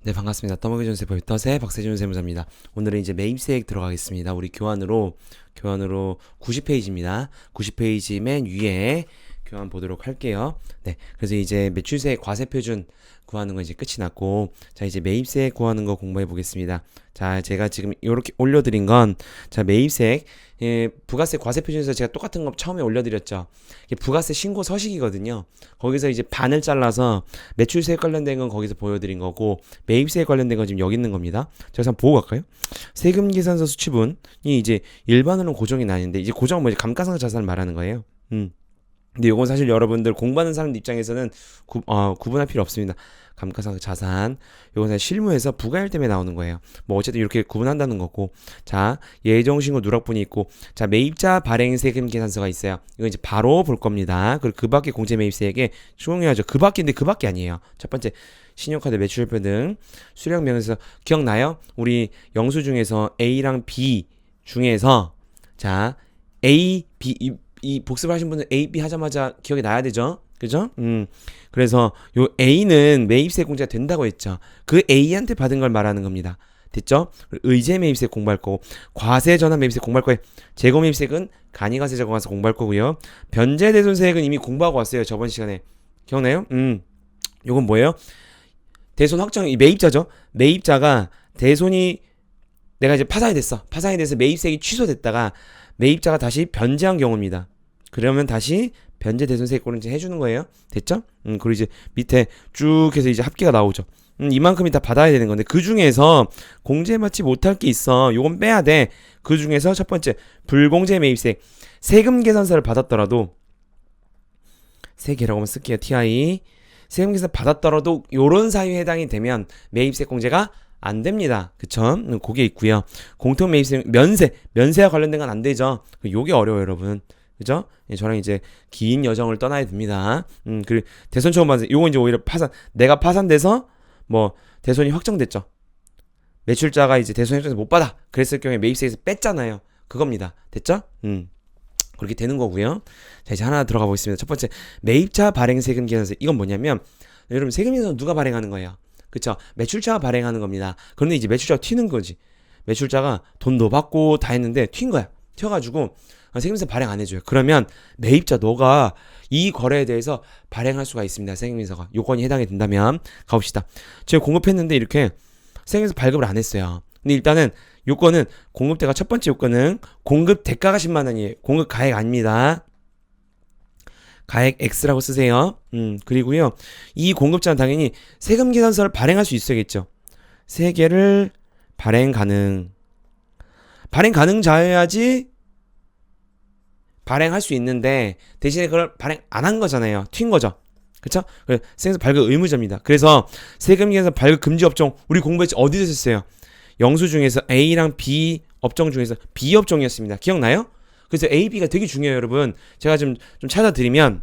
네, 반갑습니다. 떠먹이 전세 법의 박세준 세무사입니다. 오늘은 이제 매입세액 들어가겠습니다. 우리 교환으로 90페이지입니다. 90페이지 맨 위에 교환 보도록 할게요. 네, 그래서 이제 매출세액 과세표준 구하는 거 이제 끝이 났고, 자, 이제 매입세액 구하는 거 공부해 보겠습니다. 자, 제가 지금 이렇게 올려드린 건, 자, 매입세액, 부가세 과세표준에서 제가 똑같은 거 처음에 올려드렸죠. 이게 부가세 신고 서식이거든요. 거기서 이제 반을 잘라서 매출세액 관련된 건 거기서 보여드린 거고, 매입세액 관련된 건 지금 여기 있는 겁니다. 자, 그래서 한번 보고 갈까요? 세금 계산서 수치분이 이제 일반으로는 고정이 나는데, 이제 고정은 뭐지? 감가상각 자산을 말하는 거예요. 근데 이건 사실 여러분들 공부하는 사람들 입장에서는 구분할 필요 없습니다. 감가상각 자산. 이건 사실 실무에서 부가일 때문에 나오는 거예요. 뭐 어쨌든 이렇게 구분한다는 거고. 자, 예정신고 누락분이 있고, 자, 매입자 발행 세금 계산서가 있어요. 이거 이제 바로 볼 겁니다. 그리고 그 밖에 공제 매입세액에 적용해야죠. 그 밖인데 그 밖에 아니에요. 첫 번째, 신용카드 매출표 등 수령 명에서 기억나요? 우리 영수 중에서 A랑 B 중에서 자, A, B 이 복습을 하신 분은 A, B 하자마자 기억이 나야 되죠. 그죠? 그래서 요 A는 매입세 공제가 된다고 했죠. 그 A한테 받은 걸 말하는 겁니다. 됐죠? 의제 매입세 공부할 거고, 과세 전환 매입세 공부할 거예요. 재고 매입세액은 간이가세 적용해서 공부할 거고요. 변제 대손세액은 이미 공부하고 왔어요. 저번 시간에. 기억나요? 요건 뭐예요? 대손 확정, 이 매입자죠. 매입자가 대손이 내가 이제 파산이 됐어. 파산이 돼서 매입세액이 취소됐다가 매입자가 다시 변제한 경우입니다. 그러면 다시 변제 대손세액권을 이제 해주는 거예요. 됐죠? 그리고 이제 밑에 쭉 해서 이제 합계가 나오죠. 이만큼이 다 받아야 되는 건데 그 중에서 공제 받지 못할 게 있어. 요건 빼야 돼. 그 중에서 첫 번째 불공제 매입세액 세금 계산서를 받았더라도 세개라고 하면 쓸게요. TI 세금 계산 받았더라도 요런 사유에 해당이 되면 매입세 공제가 안 됩니다. 그쵸? 그게 있고요. 공통 매입세 면세와 관련된 건 안 되죠. 요게 어려워요, 여러분. 그죠? 저랑 이제 긴 여정을 떠나야 됩니다. 그리고 대손 처음 받은 요거 이제 오히려 내가 파산돼서 뭐 대손이 확정됐죠. 매출자가 이제 대손 확정돼서 못 받아. 그랬을 경우에 매입세에서 뺐잖아요. 그겁니다. 됐죠? 그렇게 되는 거고요. 자, 이제 하나 들어가 보겠습니다. 첫 번째, 매입자 발행 세금 계산서. 이건 뭐냐면 여러분 세금 계산서 누가 발행하는 거예요? 그쵸? 매출자가 발행하는 겁니다. 그런데 이제 매출자가 튀는 거지. 매출자가 돈도 받고 다 했는데 튄 거야. 튀어가지고 세금세 발행 안 해줘요. 그러면 매입자 너가 이 거래에 대해서 발행할 수가 있습니다. 세금세가 요건이 해당이 된다면 가봅시다. 제가 공급했는데 이렇게 세금세 발급을 안 했어요. 근데 일단은 요건은 공급대가 첫 번째 요건은 공급 대가가 10만 원이에요. 공급 가액 아닙니다. 가액 X라고 쓰세요. 그리고요. 이 공급자는 당연히 세금 계산서를 발행할 수 있어야겠죠. 세 개를 발행 가능자여야지 발행할 수 있는데 대신에 그걸 발행 안 한 거잖아요. 튄 거죠. 그쵸? 세금서 발급 의무자입니다. 그래서 세금 계산서 발급 금지 업종 우리 공부했지 어디서 썼어요? 영수 중에서 A랑 B 업종 중에서 B 업종이었습니다. 기억나요? 그래서 A, B가 되게 중요해요, 여러분. 제가 좀 찾아드리면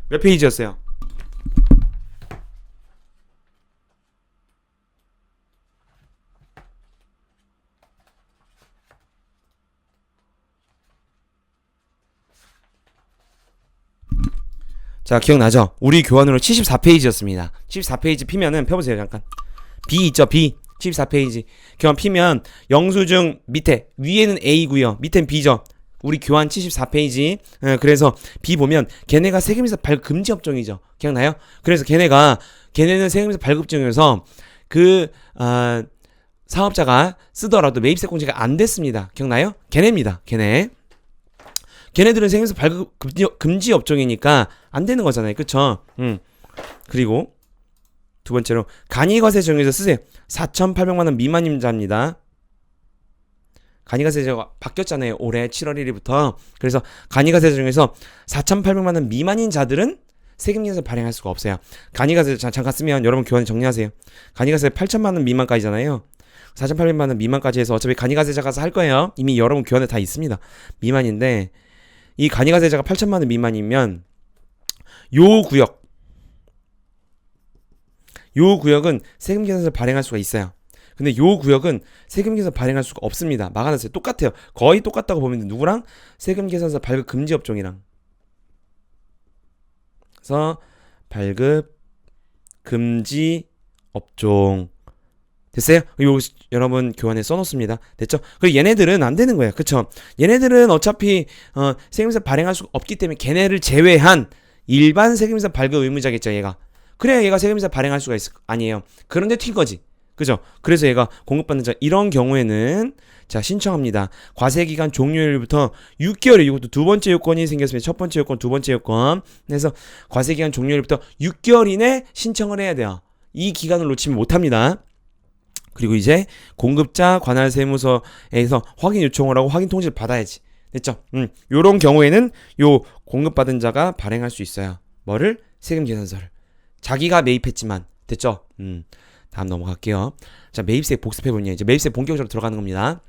몇 페이지였어요? 자, 기억나죠? 우리 교환으로 74페이지였습니다. 74페이지 피면은 펴보세요, 잠깐. B 있죠, B. 74페이지. 교환 피면 영수증 밑에, 위에는 A고요. 밑엔 B죠. 우리 교환 74페이지. 그래서 B 보면 걔네가 세금에서 발급 금지 업종이죠. 기억나요? 그래서 걔네는 세금에서 발급 중에서 그 사업자가 쓰더라도 매입세 공제가 안 됐습니다. 기억나요? 걔네입니다. 걔네들은 세금에서 발급 금지 업종이니까 안 되는 거잖아요. 그쵸? 그리고 두 번째로 간이과세 정에서 쓰세요. 4,800만 원 미만 임자입니다. 간이가세제가 바뀌었잖아요. 올해 7월 1일부터. 그래서 간이가세 중에서 4,800만 원 미만인 자들은 세금계산서 발행할 수가 없어요. 간이가세 잠깐 쓰면 여러분 교환 정리하세요. 간이가세 8천만 원 미만까지잖아요. 4,800만 원 미만까지 해서 어차피 간이가세자 가서 할 거예요. 이미 여러분 교환에 다 있습니다. 미만인데 이 간이가세자가 8천만 원 미만이면 요 구역은 세금계산서 발행할 수가 있어요. 근데 요 구역은 세금계산서 발행할 수가 없습니다. 막아놨어요. 똑같아요. 거의 똑같다고 보면 돼. 누구랑? 세금계산서 발급 금지 업종이랑. 그래서 발급 금지 업종 됐어요? 요 여러분 교환에 써놓습니다. 됐죠? 그리고 얘네들은 안 되는 거예요. 그쵸? 얘네들은 어차피 세금세 발행할 수 없기 때문에 걔네를 제외한 일반 세금세 발급 의무자겠죠, 얘가. 그래야 얘가 세금세 발행할 수가 있을 아니에요. 그런데 튄 거지. 그죠? 그래서 얘가 공급받는 자 이런 경우에는 자 신청합니다. 과세기간 종료일부터 6개월 이것도 두 번째 요건이 생겼습니다. 첫 번째 요건, 두 번째 요건. 그래서 과세기간 종료일부터 6개월 이내 신청을 해야 돼요. 이 기간을 놓치면 못합니다. 그리고 이제 공급자 관할 세무서에서 확인 요청을 하고 확인 통지를 받아야지. 됐죠? 요런 경우에는 요 공급받은 자가 발행할 수 있어요. 뭐를? 세금 계산서를. 자기가 매입했지만. 됐죠? 다음 넘어갈게요. 자, 매입세 복습해보니 이제 매입세 본격적으로 들어가는 겁니다.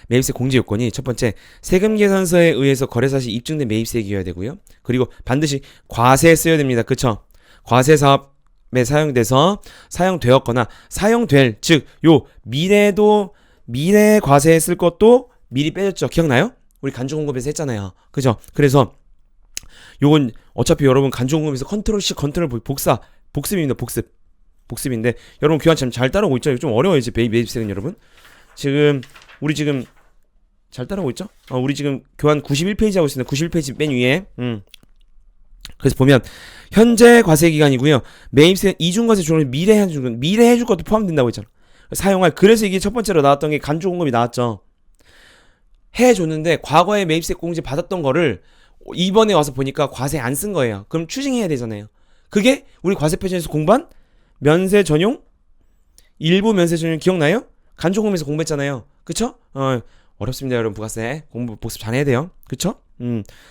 매입세 공제 요건이 첫 번째, 세금 계산서에 의해서 거래사 시 입증된 매입세액이어야 되고요. 그리고 반드시 과세에 써야 됩니다. 그쵸? 과세 사업에 사용돼서 사용되었거나 사용될, 즉, 요 미래도 미래 과세에 쓸 것도 미리 빼줬죠. 기억나요? 우리 간주공급에서 했잖아요. 그죠? 그래서 요건 어차피 여러분 간주공급에서 컨트롤 C 컨트롤 복사 복습입니다. 복습인데 여러분 교환 잘 따라오고 있죠? 좀 어려워요 이제 매입세는 여러분. 우리 지금 잘 따라오고 있죠? 우리 지금 교환 91페이지 하고 있습니다. 91페이지 맨 위에. 그래서 보면 현재 과세 기간이고요. 매입세 이중과세 종료 미래 해줄 것도 포함된다고 했잖아. 사용할, 그래서 이게 첫 번째로 나왔던 게 간주공급이 나왔죠. 해줬는데 과거에 매입세 공제 받았던 거를 이번에 와서 보니까 과세 안 쓴 거예요. 그럼 추징해야 되잖아요. 그게 우리 과세표준에서 공부한 면세 전용? 일부 면세 전용 기억나요? 간주공급에서 공부했잖아요. 그쵸? 어렵습니다 여러분. 부가세 공부 복습 잘해야 돼요. 그쵸?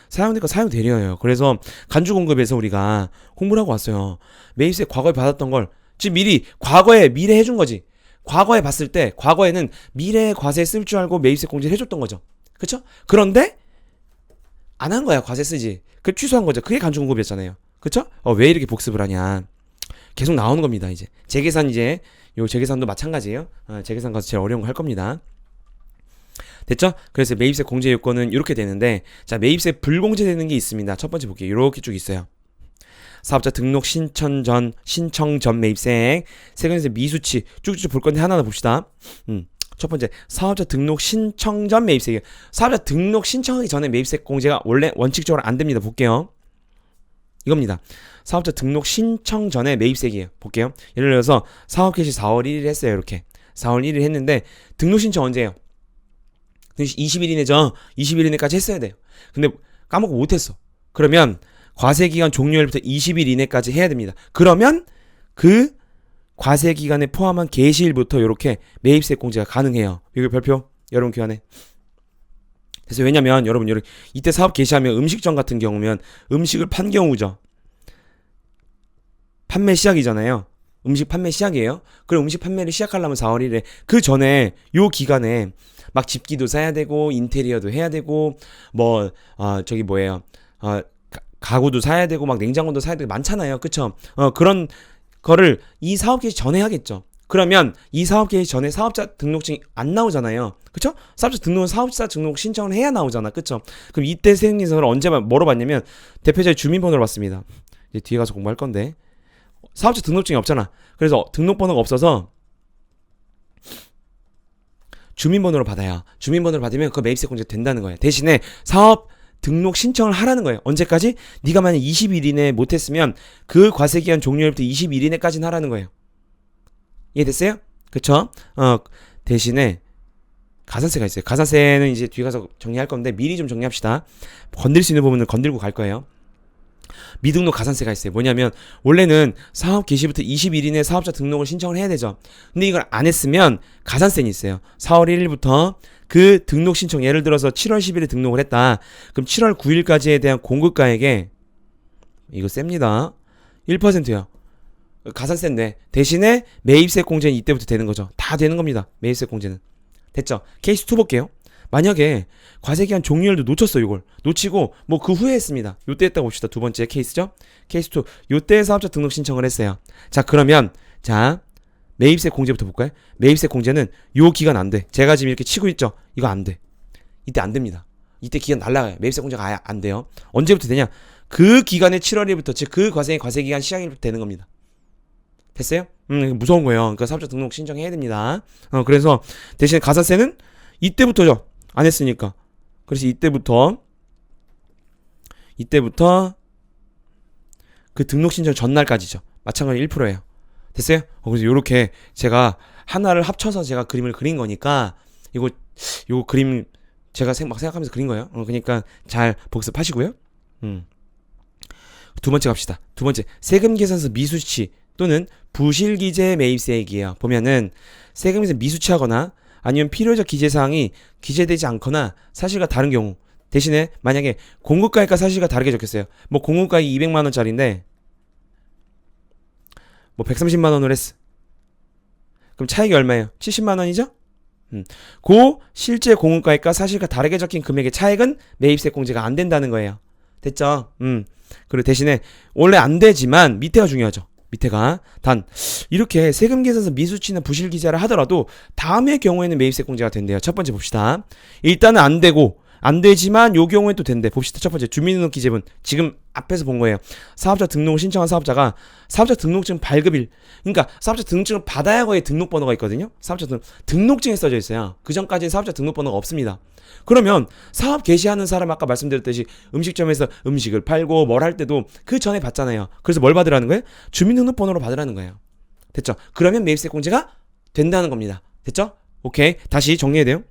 사용되니까 사용되려요. 그래서 간주공급에서 우리가 공부를 하고 왔어요. 매입세 과거에 받았던 걸 지금 미리 과거에 미래 해준 거지. 과거에 봤을 때 과거에는 미래 과세 쓸 줄 알고 매입세 공제를 해줬던 거죠. 그쵸? 그런데 안 한 거야. 과세 쓰지. 그 취소한 거죠. 그게 간주공급이었잖아요. 그쵸? 왜 이렇게 복습을 하냐. 계속 나오는 겁니다. 이제 재계산, 이제 요 재계산도 마찬가지예요. 재계산 가서 제일 어려운 거 할 겁니다. 됐죠? 그래서 매입세 공제 요건은 이렇게 되는데, 자, 매입세 불공제되는 게 있습니다. 첫 번째 볼게요. 이렇게 쭉 있어요. 사업자 등록 신청 전 매입세액, 세금세 미수치 쭉쭉 볼 건데 하나하나 봅시다. 첫 번째, 사업자 등록 신청 전 매입세액. 사업자 등록 신청하기 전에 매입세 공제가 원래 원칙적으로 안 됩니다. 볼게요. 이겁니다. 사업자 등록 신청 전에 매입세액이에요. 볼게요. 예를 들어서 사업 개시 4월 1일 했어요. 이렇게 4월 1일 했는데 등록 신청 언제예요? 20일 이내죠. 20일 이내까지 했어야 돼요. 근데 까먹고 못했어. 그러면 과세기간 종료일부터 20일 이내까지 해야 됩니다. 그러면 그 과세기간에 포함한 개시일부터 이렇게 매입세 공제가 가능해요. 이거 별표 여러분 교환해. 그래서 왜냐면 여러분 이때 사업 개시하면 음식점 같은 경우면 음식을 판 경우죠. 판매 시작이잖아요. 음식 판매 시작이에요. 그럼 음식 판매를 시작하려면 4월 1일에 그 전에 요 기간에 막 집기도 사야 되고 인테리어도 해야 되고 저기 뭐예요. 가구도 사야 되고 막 냉장고도 사야 되고 많잖아요. 그쵸? 그런 거를 이 사업 개시 전에 하겠죠. 그러면 이 사업 개시 전에 사업자 등록증이 안 나오잖아요. 그쵸? 사업자 등록 신청을 해야 나오잖아. 그쵸? 그럼 이때 세금계산서를 언제 뭐로 받냐면 대표자의 주민번호로 받습니다. 이제 뒤에 가서 공부할 건데 사업자 등록증이 없잖아. 그래서 등록번호가 없어서 주민번호로 받아요. 주민번호를 받으면 그 매입세 공제 된다는 거예요. 대신에 사업 등록 신청을 하라는 거예요. 언제까지? 네가 만약 20일 이내 못했으면 그 과세기간 종료일부터 20일 이내까지는 하라는 거예요. 이해됐어요? 그쵸? 대신에 가산세가 있어요. 가산세는 이제 뒤에 가서 정리할 건데 미리 좀 정리합시다. 건들 수 있는 부분은 건들고 갈 거예요. 미등록 가산세가 있어요. 뭐냐면 원래는 사업 개시부터 20일 이내 사업자 등록을 신청을 해야 되죠. 근데 이걸 안 했으면 가산세는 있어요. 4월 1일부터 그 등록 신청, 예를 들어서 7월 10일에 등록을 했다. 그럼 7월 9일까지에 대한 공급가액에 이거 셉니다. 1%요. 가산세인데 대신에 매입세 공제는 이때부터 되는 거죠. 다 되는 겁니다. 매입세 공제는. 됐죠? 케이스 2 볼게요. 만약에 과세기한 종료일도 놓쳤어. 이걸 놓치고 뭐 그 후에 했습니다. 요때 했다고 봅시다. 두 번째 케이스죠. 케이스 2. 요때 사업자 등록 신청을 했어요. 자, 그러면 자 매입세 공제부터 볼까요? 매입세 공제는 요 기간 안 돼. 제가 지금 이렇게 치고 있죠. 이거 안 돼. 이때 안 됩니다. 이때 기간 날라가요. 매입세 공제가 아예 안 돼요. 언제부터 되냐? 그 기간의 7월 1일부터, 즉 그 과세기간 시작일부터 되는 겁니다. 됐어요? 무서운 거예요. 그러니까 사업자 등록 신청해야 됩니다. 그래서 대신에 가산세는 이때부터죠. 안 했으니까. 그래서 이때부터 그 등록 신청 전날까지죠. 마찬가지 1%예요. 됐어요? 그래서 요렇게 제가 하나를 합쳐서 제가 그림을 그린 거니까 요거 그림 제가 막 생각하면서 그린 거예요. 그러니까 잘 복습하시고요. 두 번째 갑시다. 두 번째, 세금 계산서 미수치 또는 부실기재 매입세액이에요. 보면은 세금에서 미수치하거나 아니면 필요적 기재사항이 기재되지 않거나 사실과 다른 경우, 대신에 만약에 공급가액과 사실과 다르게 적혔어요. 뭐 공급가액이 200만원짜리인데 뭐 130만원을 했어. 그럼 차익이 얼마예요? 70만원이죠? 그 실제 공급가액과 사실과 다르게 적힌 금액의 차액은 매입세 공제가 안 된다는 거예요. 됐죠? 그리고 대신에 원래 안 되지만 밑에가 중요하죠. 밑에가 단 이렇게 세금 계산서 미수치나 부실 기재를 하더라도 다음의 경우에는 매입세 공제가 된대요. 첫 번째 봅시다. 일단은 안 되고 안 되지만 요 경우에 또 된대. 봅시다. 첫 번째 주민등록 기재분 지금 앞에서 본 거예요. 사업자 등록을 신청한 사업자가 사업자 등록증 발급일, 그러니까 사업자 등록증을 받아야 거기에 등록번호가 있거든요. 사업자 등록증에 써져 있어요. 그 전까지는 사업자 등록번호가 없습니다. 그러면 사업 개시하는 사람 아까 말씀드렸듯이 음식점에서 음식을 팔고 뭘 할 때도 그 전에 받잖아요. 그래서 뭘 받으라는 거예요? 주민등록번호로 받으라는 거예요. 됐죠? 그러면 매입세 공제가 된다는 겁니다. 됐죠? 오케이. 다시 정리해야 돼요.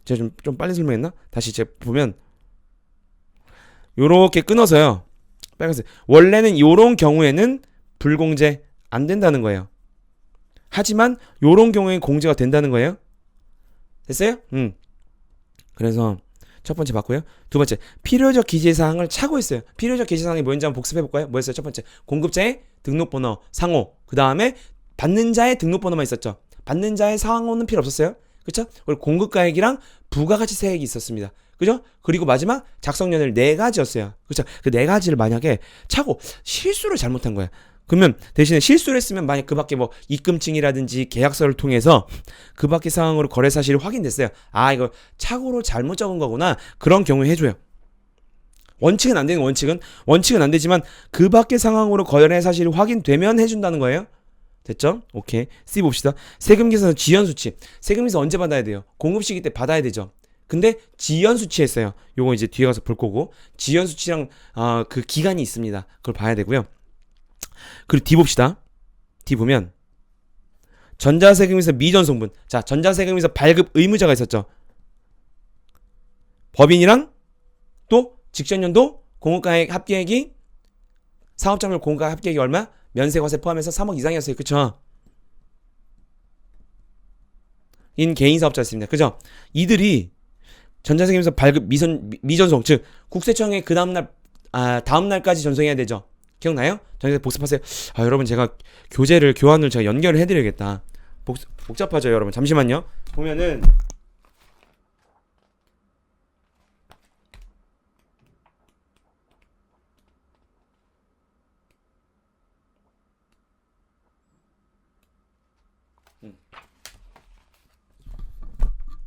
제가 좀 빨리 설명했나? 다시 제가 보면 요렇게 끊어서요. 빨간색. 원래는 요런 경우에는 불공제 안 된다는 거예요. 하지만 요런 경우에 공제가 된다는 거예요. 됐어요? 그래서 첫 번째 봤고요. 두 번째, 필요적 기재사항을 차고 있어요. 필요적 기재사항이 뭐였는지 한번 복습해볼까요? 뭐였어요? 첫 번째, 공급자의 등록번호, 상호. 그 다음에 받는 자의 등록번호만 있었죠. 받는 자의 상호는 필요 없었어요. 그쵸? 그리고 공급가액이랑 부가가치세액이 있었습니다. 그죠? 그리고 마지막 작성연을 4가지였어요. 그쵸? 그 4가지를 만약에 차고 실수를 잘못한 거야. 그러면 대신에 실수를 했으면 만약 그 밖에 뭐 입금증이라든지 계약서를 통해서 그 밖의 상황으로 거래 사실이 확인됐어요. 아, 이거 착오로 잘못 적은 거구나. 그런 경우에 해줘요. 원칙은 안 되는 원칙은 안 되지만 그 밖의 상황으로 거래 사실이 확인되면 해준다는 거예요. 됐죠? 오케이. C 봅시다. 세금 계산서 지연 수치. 세금 계산 언제 받아야 돼요? 공급 시기 때 받아야 되죠. 근데 지연 수치했어요. 요거 이제 뒤에 가서 볼 거고, 지연 수치랑 그 기간이 있습니다. 그걸 봐야 되고요. 그리고 D 봅시다. D 보면 전자세금에서 미전송분. 자, 전자세금에서 발급 의무자가 있었죠. 법인이랑 또 직전연도 공급가액 합계액이 사업장별 공급가액 합계액이 얼마? 면세과세 포함해서 3억 이상이었어요. 그쵸? 인 개인 사업자였습니다. 그죠? 이들이 전자세금에서 발급 미전송, 즉 국세청에 그 다음날 다음날까지 전송해야 되죠. 기억나요? 전에 복습하세요. 여러분 제가 교환을 제가 연결을 해드려야겠다. 복잡하죠, 여러분. 잠시만요. 보면은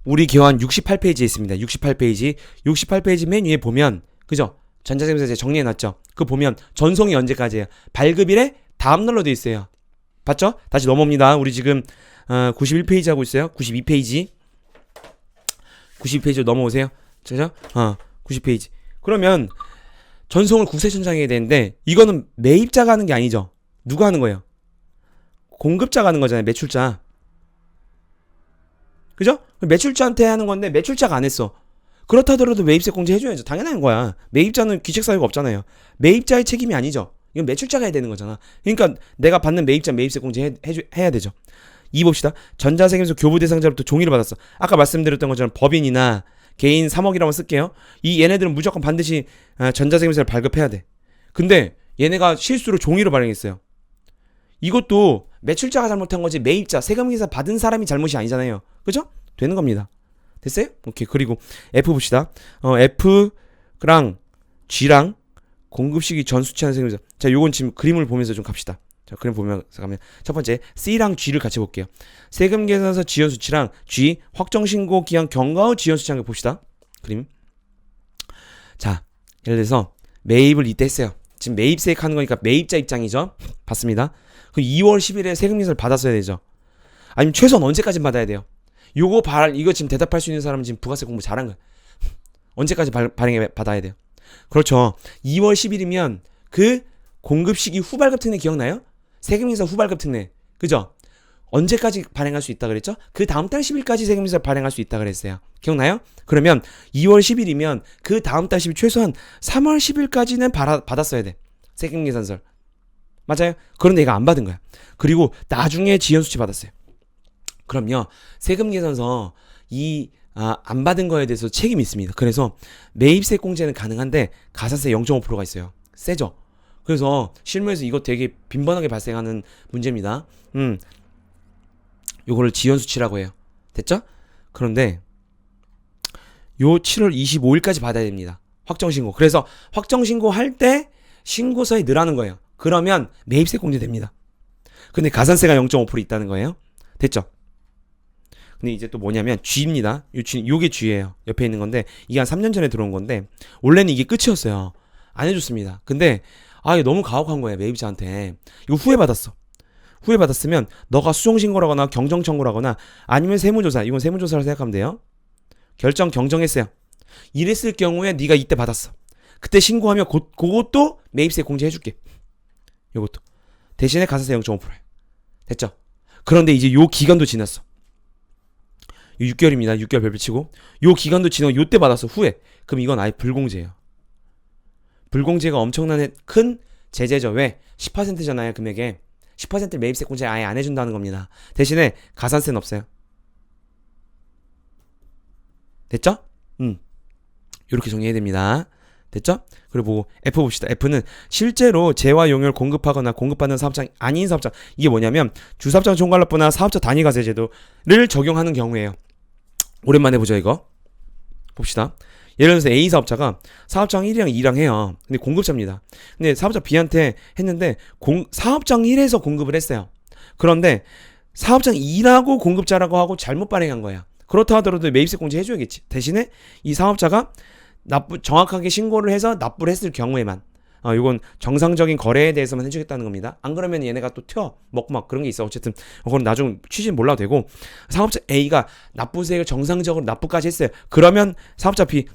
우리 교환 68페이지에 있습니다. 68페이지 맨 위에 보면, 그죠? 전자세금에서 제가 정리해놨죠. 그거 보면 전송이 언제까지예요? 발급일에 다음날로 돼 있어요. 봤죠? 다시 넘어옵니다. 우리 지금 91페이지 하고 있어요. 92페이지로 넘어오세요. 그죠? 90페이지. 그러면 전송을 국세청장에 해야 되는데 이거는 매입자가 하는 게 아니죠. 누가 하는 거예요? 공급자가 하는 거잖아요. 매출자. 그죠? 매출자한테 하는 건데 매출자가 안 했어. 그렇다더라도 매입세 공제 해줘야죠. 당연한 거야. 매입자는 귀책 사유가 없잖아요. 매입자의 책임이 아니죠. 이건 매출자가 해야 되는 거잖아. 그러니까 내가 받는 매입자 매입세 공제 해야 되죠. 2 봅시다. 전자세금에서 교부 대상자로부터 종이를 받았어. 아까 말씀드렸던 것처럼 법인이나 개인 3억이라고 쓸게요. 얘네들은 무조건 반드시 전자세금세를 발급해야 돼. 근데 얘네가 실수로 종이로 발행했어요. 이것도 매출자가 잘못한 거지 매입자, 세금계산 받은 사람이 잘못이 아니잖아요. 그죠? 되는 겁니다. 됐어요? 오케이. 그리고 F 봅시다. F랑 G랑 공급시기 전 수치하는 세금계산. 자, 요건 지금 그림을 보면서 좀 갑시다. 자, 그림 보면서 가면 첫 번째 C랑 G를 같이 볼게요. 세금계산서 지연 수치랑 G 확정신고 기한 경과 후 지연 수치한 거 봅시다. 그림. 자, 예를 들어서 매입을 이때 했어요. 지금 매입세액 하는 거니까 매입자 입장이죠. 봤습니다. 그 2월 10일에 세금계산서를 받았어야 되죠. 아니면 최소한 언제까지 받아야 돼요? 이거 지금 대답할 수 있는 사람은 지금 부가세 공부 잘한 거야. 언제까지 발행해 받아야 돼요? 그렇죠. 2월 10일이면 그 공급 시기 후발급 특례 기억나요? 세금계산 후발급 특례. 그죠? 언제까지 발행할 수 있다 그랬죠? 그 다음 달 10일까지 세금계산 발행할 수 있다 그랬어요. 기억나요? 그러면 2월 10일이면 그 다음 달 10일 최소한 3월 10일까지는 받았어야 돼. 세금계산서. 맞아요? 그런데 얘가 안 받은 거야. 그리고 나중에 지연수치 받았어요. 그럼요. 세금계산서 안 받은 거에 대해서 책임이 있습니다. 그래서 매입세 공제는 가능한데 가산세 0.5%가 있어요. 세죠? 그래서 실무에서 이거 되게 빈번하게 발생하는 문제입니다. 요거를 지연수치라고 해요. 됐죠? 그런데 요 7월 25일까지 받아야 됩니다. 확정신고. 그래서 확정신고 할 때 신고서에 넣으라는 거예요. 그러면 매입세 공제됩니다. 근데 가산세가 0.5% 있다는 거예요. 됐죠? 근데 이제 또 뭐냐면 G입니다. 요게 G예요. 옆에 있는 건데 이게 한 3년 전에 들어온 건데 원래는 이게 끝이었어요. 안 해줬습니다. 근데 이거 너무 가혹한 거예요. 매입자한테. 이거 후회 받았어. 후회 받았으면 너가 수정신고를 하거나 경정청구를 하거나 아니면 세무조사. 이건 세무조사를 생각하면 돼요. 결정 경정했어요. 이랬을 경우에 네가 이때 받았어. 그때 신고하면 그것도 매입세 공제해줄게. 요것도. 대신에 가산세 0.5%예요. 됐죠? 그런데 이제 요 기간도 지났어. 6개월입니다. 6개월 별표 치고 요 기간도 지나고 요때 받았어. 후에. 그럼 이건 아예 불공제예요. 불공제가 엄청난 큰 제재죠. 왜? 10%잖아요. 금액에. 10% 매입세 공제 아예 안 해준다는 겁니다. 대신에 가산세는 없어요. 됐죠? 요렇게 정리해야 됩니다. 됐죠? 그리고 F 봅시다. F는 실제로 재화 용역을 공급하거나 공급받는 사업장 아닌 사업장. 이게 뭐냐면 주사업장 총괄납부나 사업자 단위과세 제도를 적용하는 경우에요. 오랜만에 보죠 이거. 봅시다. 예를 들어서 A 사업자가 사업장 1이랑 2랑 해요. 근데 공급자입니다. 근데 사업자 B한테 했는데 사업장 1에서 공급을 했어요. 그런데 사업장 2라고 공급자라고 하고 잘못 발행한 거야. 그렇다 하더라도 매입세 공제 해줘야겠지. 대신에 이 사업자가 정확하게 신고를 해서 납부를 했을 경우에만 이건 정상적인 거래에 대해서만 해주겠다는 겁니다. 안 그러면 얘네가 또 먹고 막 그런 게 있어. 어쨌든 그건 나중 취지는 몰라도 되고 사업자 A가 납부세액을 정상적으로 납부까지 했어요. 그러면 사업자 B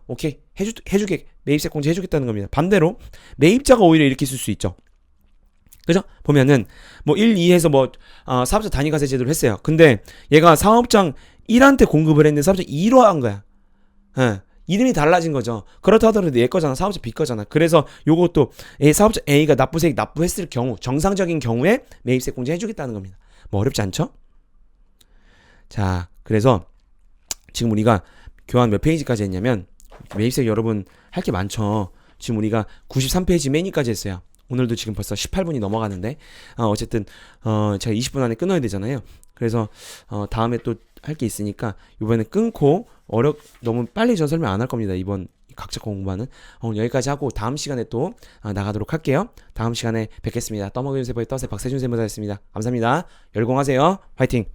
오케이 해주게 매입세 공제 해주겠다는 겁니다. 반대로 매입자가 오히려 이렇게 쓸 수 있죠. 그죠? 보면은 뭐 1, 2에서 사업자 단위과세 제도를 했어요. 근데 얘가 사업장 1한테 공급을 했는데 사업장 2로 한 거야. 이름이 달라진 거죠. 그렇다 하더라도 얘 거잖아. 사업자 B 거잖아. 그래서 요것도 사업자 A가 납부세액 납부했을 경우 정상적인 경우에 매입세 공제 해주겠다는 겁니다. 뭐 어렵지 않죠? 자, 그래서 지금 우리가 교환 몇 페이지까지 했냐면 매입세 여러분 할 게 많죠. 지금 우리가 93페이지 매니까지 했어요. 오늘도 지금 벌써 18분이 넘어가는데 어쨌든 제가 20분 안에 끊어야 되잖아요. 그래서 다음에 또 할 게 있으니까 이번에 끊고 너무 빨리 전 설명 안 할 겁니다. 이번 각자 공부하는 오늘 여기까지 하고 다음 시간에 또 나가도록 할게요. 다음 시간에 뵙겠습니다. 떠먹여주세요. 떠세 박세준 세무사였습니다. 감사합니다. 열공하세요. 화이팅.